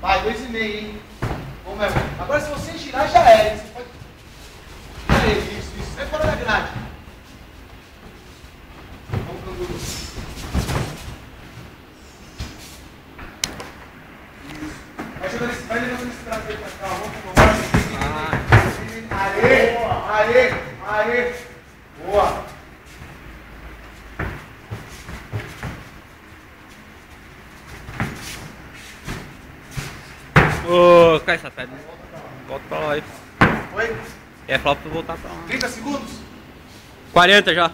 Vai, 2,5, hein? Bom mesmo. Agora se você girar, já é. Você pode... Isso. Sai fora da grade. Vamos, canguru. Isso. Vai levando esse traseiro pra cá. Vamos. Aê. Boa. Ô, cai essa pedra. Volta pra lá aí. Oi? É flauta pra voltar pra lá. 30 segundos? 40 já.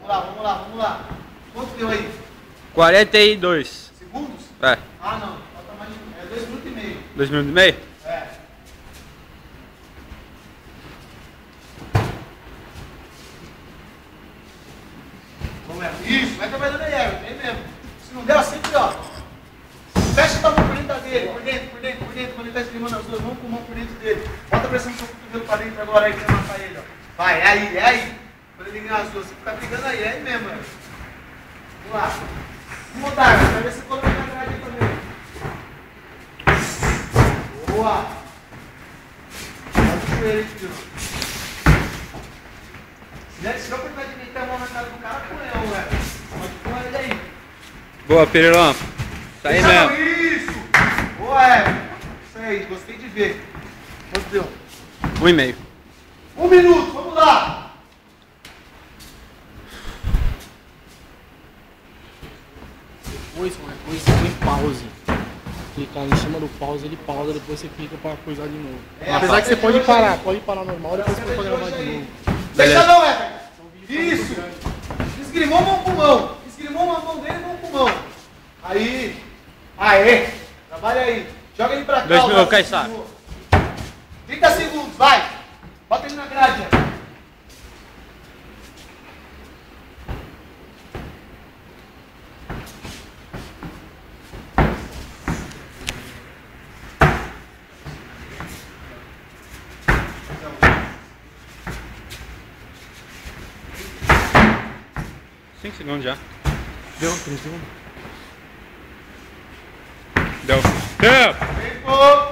Vamos lá. Quanto deu aí? 42. Segundos? É. Ah, não. Falta mais de... É 2 minutos e meio. 2 minutos e meio? É. Vamos lá. Isso, vai trabalhando aí, Everton. Vem mesmo. Se não der, sempre, ó. Fecha a mão por dentro dele. Por dentro. Quando ele tá esgrimando as duas mãos com a mão por dentro dele. Bota a pressão do seu cotovelo pra dentro agora aí pra matar ele, ó. Vai, é aí. Quando ele engrenar as duas, você fica brigando aí. É aí mesmo, Everton. Vamos lá. Vamos mudar, vai ver se coloca na grade aí também. Boa. Olha o joelho aqui, ó. Se der oportunidade de meter a mão na cara do cara, põe não, velho. Pode pôr ele aí. Boa, Pereirão. Tá aí mesmo. Isso! Boa, Everton. Isso aí, gostei de ver. Quanto deu? 1,5. 1 minuto, vamos lá! Depois você põe pause. Clicar em cima do pause, ele pausa, depois você clica pra coisar de novo. Apesar que você pode parar normal, depois você pode gravar de novo. Deixa não, Everton. Isso! Esgrimou mão com mão. Esgrimou uma mão dele, mão com mão. Aí. Aê! Trabalha aí. Joga ele pra cá. 2 minutos, Caissara. 30 segundos, vai! Bota ele na grade. Cinco segundos já. Deu 3 segundos? Deu. Tempo!